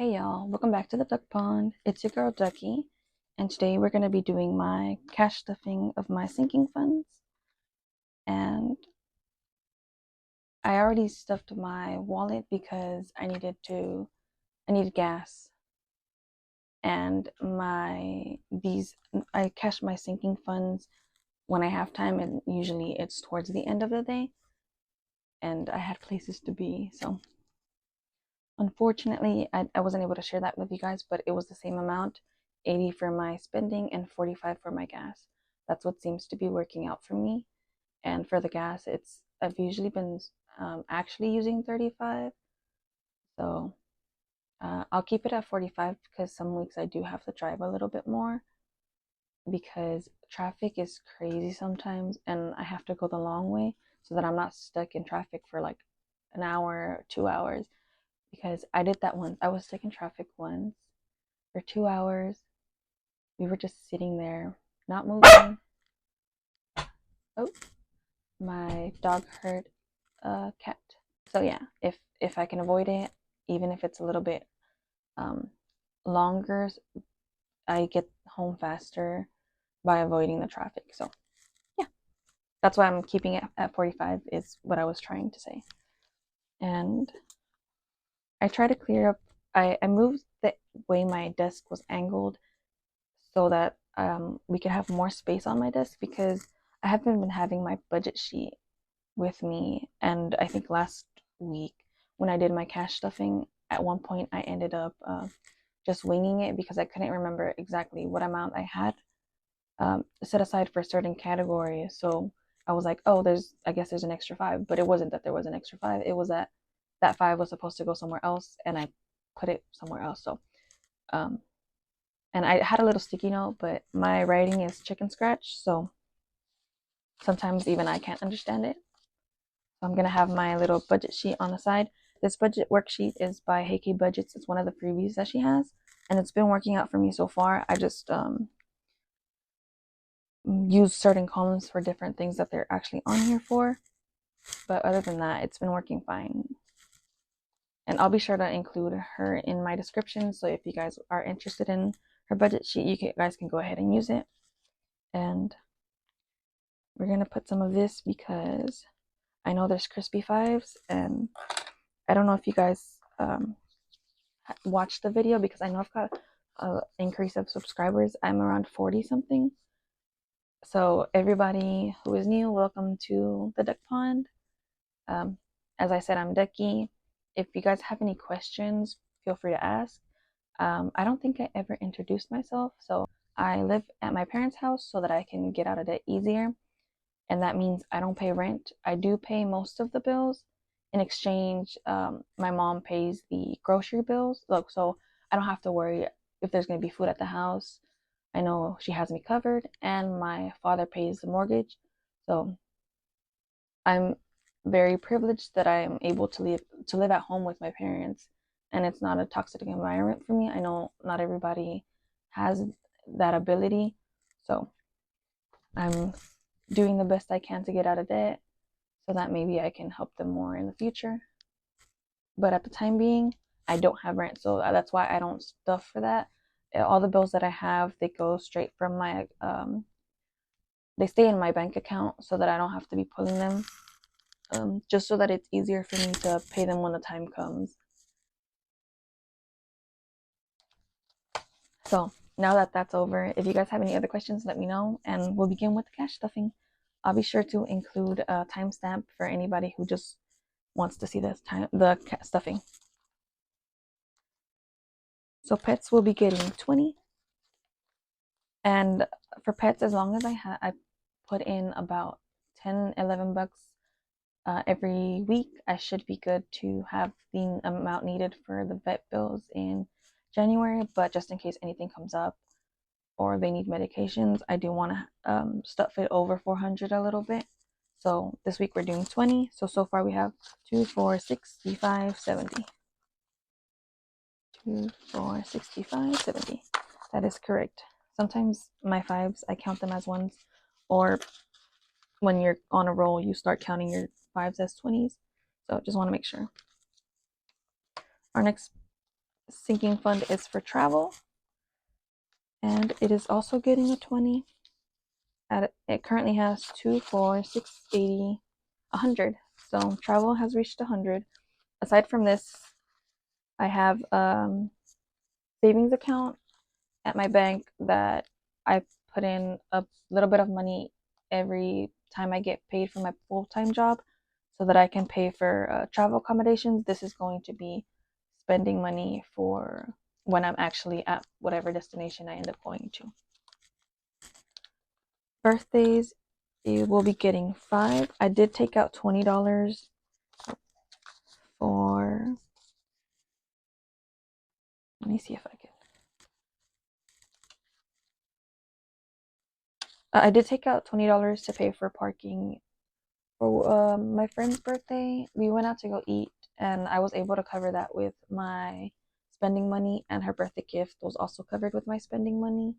Hey y'all, welcome back to the duck pond. It's your girl Ducky, and today we're going to be doing my cash stuffing of my sinking funds. And I already stuffed my wallet because I needed gas. And I cash my sinking funds when I have time, and usually it's towards the end of the day, and I had places to be. So unfortunately, I wasn't able to share that with you guys, but it was the same amount, 80 for my spending and 45 for my gas. That's what seems to be working out for me. And for the gas, I've usually been actually using 35. So I'll keep it at 45 because some weeks I do have to drive a little bit more because traffic is crazy sometimes, and I have to go the long way so that I'm not stuck in traffic for like an hour, 2 hours. Because I did that once. I was stuck in traffic once for 2 hours. We were just sitting there, not moving. Oh, my dog heard a cat. So yeah, if I can avoid it, even if it's a little bit longer, I get home faster by avoiding the traffic. So yeah, that's why I'm keeping it at 45 is what I was trying to say. And I try to clear up. I moved the way my desk was angled so that we could have more space on my desk because I haven't been having my budget sheet with me. And I think last week when I did my cash stuffing, at one point I ended up just winging it because I couldn't remember exactly what amount I had set aside for certain categories. So I was like, oh, I guess there's an extra 5, but it wasn't that there was an extra 5. It was that 5 was supposed to go somewhere else, and I put it somewhere else. So and I had a little sticky note, but my writing is chicken scratch, so sometimes even I can't understand it. So I'm gonna have my little budget sheet on the side. This budget worksheet is by ducky.budgets. It's one of the freebies that she has, and it's been working out for me so far. I just use certain columns for different things that they're actually on here for, but other than that, it's been working fine. And I'll be sure to include her in my description, so if you guys are interested in her budget sheet, you guys can go ahead and use it. And we're gonna put some of this because I know there's crispy fives, and I don't know if you guys watched the video because I know I've got an increase of subscribers. I'm around 40 something. So everybody who is new, welcome to the duck pond. As I said, I'm Ducky. If you guys have any questions, feel free to ask. I don't think I ever introduced myself. So I live at my parents' house so that I can get out of debt easier. And that means I don't pay rent. I do pay most of the bills. In exchange, my mom pays the grocery bills. Look, so I don't have to worry if there's going to be food at the house. I know she has me covered, and my father pays the mortgage. So I'm very privileged that I am able to live at home with my parents, and it's not a toxic environment for me. I know not everybody has that ability, so I'm doing the best I can to get out of debt so that maybe I can help them more in the future. But at the time being, I don't have rent, so that's why I don't stuff for that. All the bills that I have, they go straight from my they stay in my bank account so that I don't have to be pulling them, just so that it's easier for me to pay them when the time comes. So now that that's over, if you guys have any other questions, let me know, and we'll begin with the cash stuffing. I'll be sure to include a timestamp for anybody who just wants to see the stuffing. So pets will be getting 20, and for pets, as long as I put in about 10, 11 bucks every week, I should be good to have the amount needed for the vet bills in January. But just in case anything comes up or they need medications, I do want to stuff it over 400 a little bit. So this week we're doing 20. So far we have 2, 4, 65, 70. 2, 4, 65, 70. That is correct. Sometimes my fives, I count them as ones, or when you're on a roll, you start counting your fives as 20s. So just want to make sure. Our next sinking fund is for travel, and it is also getting a 20. It currently has 2, 4, 6, 80, 100. So travel has reached 100. Aside from this, I have savings account at my bank that I put in a little bit of money every time I get paid for my full-time job so that I can pay for travel accommodations. This is going to be spending money for when I'm actually at whatever destination I end up going to. Birthdays, you will be getting 5. I did take out $20 for, let me see if I can. I did take out $20 to pay for parking for my friend's birthday. We went out to go eat, and I was able to cover that with my spending money, and her birthday gift was also covered with my spending money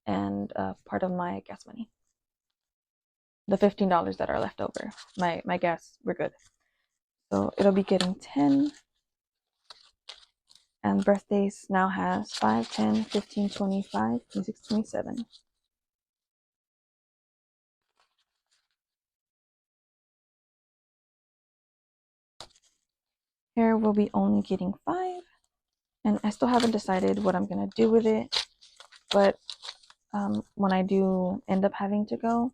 and part of my gas money. The $15 that are left over, my gas, we're good. So it'll be getting 10. And birthdays now has 5, 10, 15, 25, 26, 27. Here we'll be only getting 5. And I still haven't decided what I'm going to do with it. But when I do end up having to go,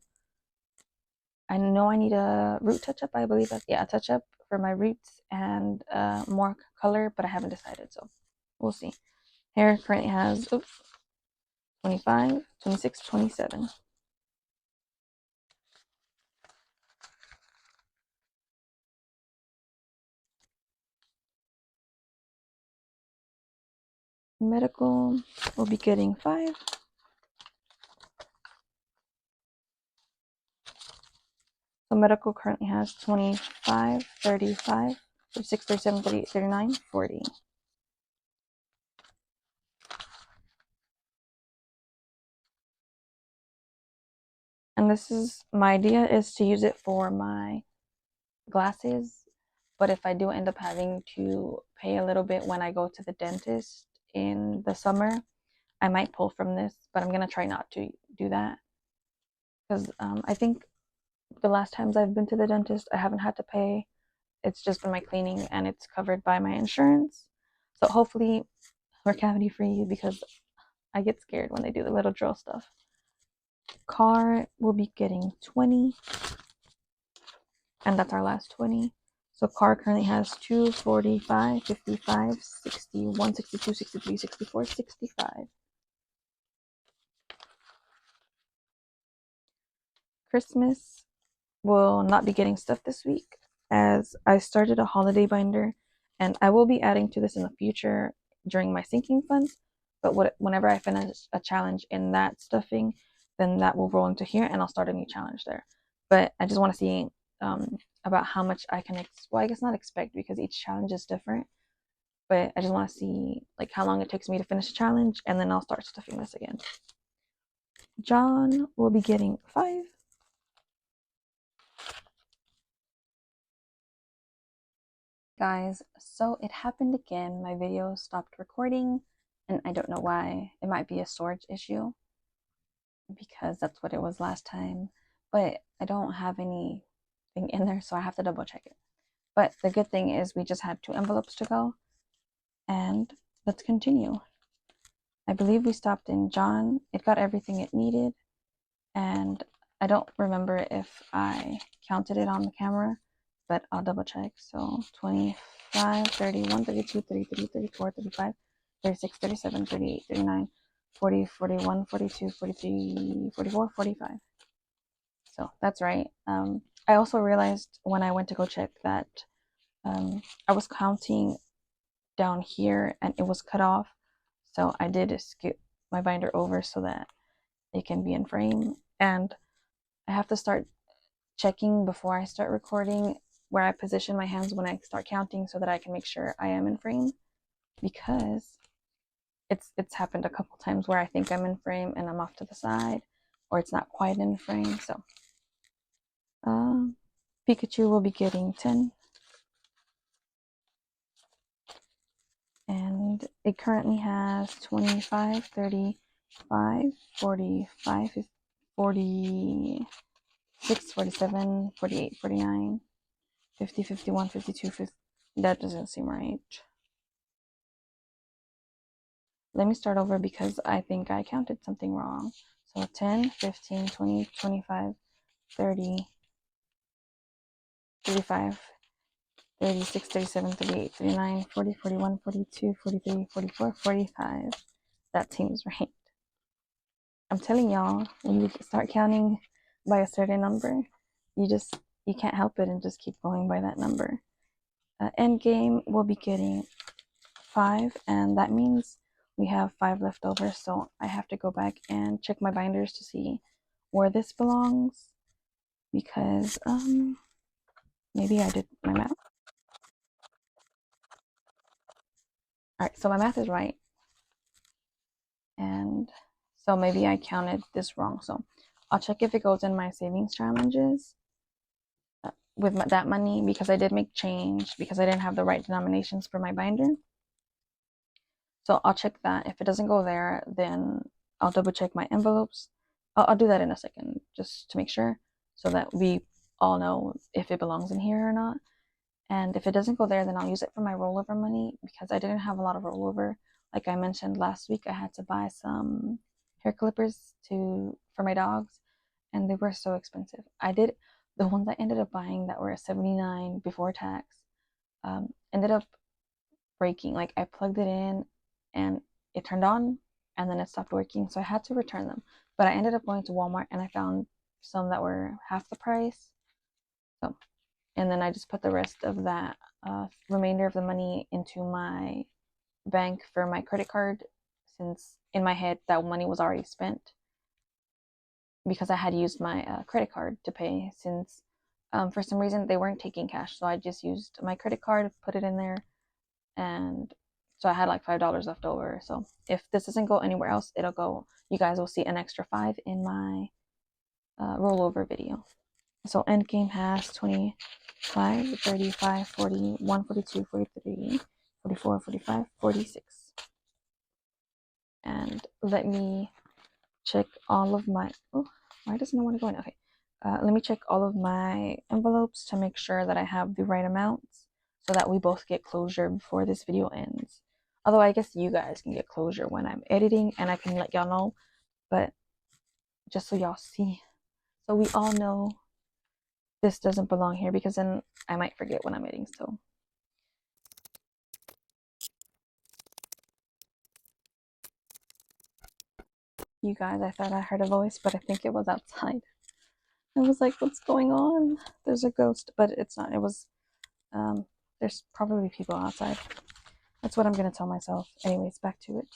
I know I need a root touch-up, I believe. Yeah, a touch-up for my roots and more color, but I haven't decided, so we'll see. Hair currently has 25, 26, 27. Medical will be getting 5. So medical currently has 25, 35, 36, 37, 38, 39, 40. And this is, my idea is to use it for my glasses, but if I do end up having to pay a little bit when I go to the dentist in the summer, I might pull from this, but I'm going to try not to do that because I think the last times I've been to the dentist, I haven't had to pay. It's just been my cleaning and it's covered by my insurance. So hopefully we're cavity free because I get scared when they do the little drill stuff. Car will be getting 20, and that's our last 20. So car currently has 2, 45, 55, 61, 62, 63, 64, 65. Christmas will not be getting stuff this week as I started a holiday binder, and I will be adding to this in the future during my sinking funds. But whenever I finish a challenge in that stuffing, then that will roll into here and I'll start a new challenge there. But I just want to see about how much I can, well, I guess not expect because each challenge is different. But I just want to see like how long it takes me to finish a challenge, and then I'll start stuffing this again. John will be getting 5. Guys, so it happened again. My video stopped recording, and I don't know why. It might be a storage issue because that's what it was last time. But I don't have anything in there, so I have to double check it. But the good thing is we just had 2 envelopes to go, and let's continue. I believe we stopped in John. It got everything it needed, and I don't remember if I counted it on the camera, but I'll double check. So 25, 31, 32, 33, 34, 35, 36, 37, 38, 39, 40, 41, 42, 43, 44, 45. So that's right. I also realized when I went to go check that I was counting down here and it was cut off. So I did skip my binder over so that it can be in frame. And I have to start checking before I start recording where I position my hands when I start counting so that I can make sure I am in frame, because it's happened a couple times where I think I'm in frame and I'm off to the side, or it's not quite in frame. So Pikachu will be getting 10, and it currently has 25, 35, 45, 46, 47, 48, 49, 50, 51, 52, 50. That doesn't seem right. Let me start over because I think I counted something wrong. So 10, 15, 20, 25, 30, 35, 36, 37, 38, 39, 40, 41, 42, 43, 44, 45. That seems right. I'm telling y'all, when you start counting by a certain number, you can't help it and just keep going by that number. End game will be getting 5, and that means we have 5 left over. So I have to go back and check my binders to see where this belongs, because maybe I did my math. All right, so my math is right, and so maybe I counted this wrong. So I'll check if it goes in my savings challenges with that money, because I did make change because I didn't have the right denominations for my binder. So I'll check that. If it doesn't go there, then I'll double check my envelopes. I'll do that in a second just to make sure, so that we all know if it belongs in here or not. And if it doesn't go there, then I'll use it for my rollover money, because I didn't have a lot of rollover. Like I mentioned last week, I had to buy some hair clippers for my dogs, and they were so expensive. The ones I ended up buying that were $79 before tax, ended up breaking. Like I plugged it in and it turned on and then it stopped working, so I had to return them. But I ended up going to Walmart and I found some that were half the price. So, and then I just put the rest of that remainder of the money into my bank for my credit card, since in my head that money was already spent, because I had used my credit card to pay, since for some reason they weren't taking cash. So I just used my credit card, put it in there, and so I had like $5 left over. So if this doesn't go anywhere else, you guys will see an extra 5 in my rollover video. So endgame has 25, 35, 41, 42, 43, 44, 45, 46. And let me check all of my, oh, why doesn't it want to go in? Okay. Let me check all of my envelopes to make sure that I have the right amounts, so that we both get closure before this video ends. Although I guess you guys can get closure when I'm editing and I can let y'all know, but just so y'all see, so we all know this doesn't belong here, because then I might forget when I'm editing. So you guys, I thought I heard a voice, but I think it was outside. I was like, what's going on? There's a ghost, but it's not. It was, there's probably people outside. That's what I'm going to tell myself. Anyways, back to it.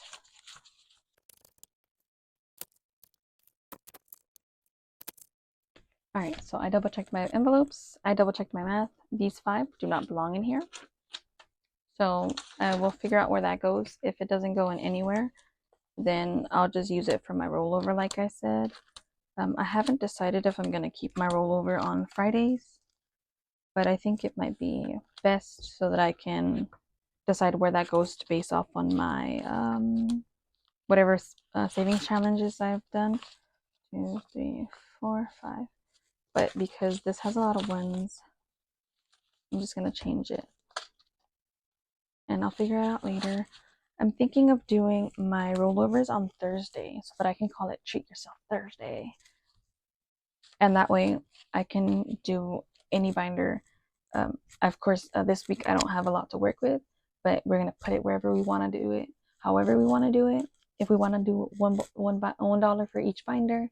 All right, so I double checked my envelopes. I double checked my math. These 5 do not belong in here. So we'll figure out where that goes. If it doesn't go in anywhere, then I'll just use it for my rollover, like I said. I haven't decided if I'm going to keep my rollover on Fridays, but I think it might be best so that I can decide where that goes to base off on my whatever savings challenges I've done. 2, 3, 4, 5. But because this has a lot of ones, I'm just going to change it. And I'll figure it out later. I'm thinking of doing my rollovers on Thursday, so that I can call it Treat Yourself Thursday. And that way I can do any binder. Of course, this week I don't have a lot to work with, but we're going to put it wherever we want to do it, however we want to do it. If we want to do $1 for each binder,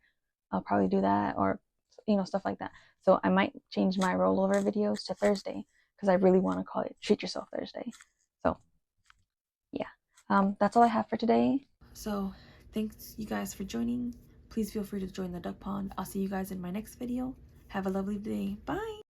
I'll probably do that, or stuff like that. So I might change my rollover videos to Thursday, because I really want to call it Treat Yourself Thursday. So yeah, that's all I have for today. So thanks you guys for joining. Please feel free to join the duck pond. I'll see you guys in my next video. Have a lovely day. Bye.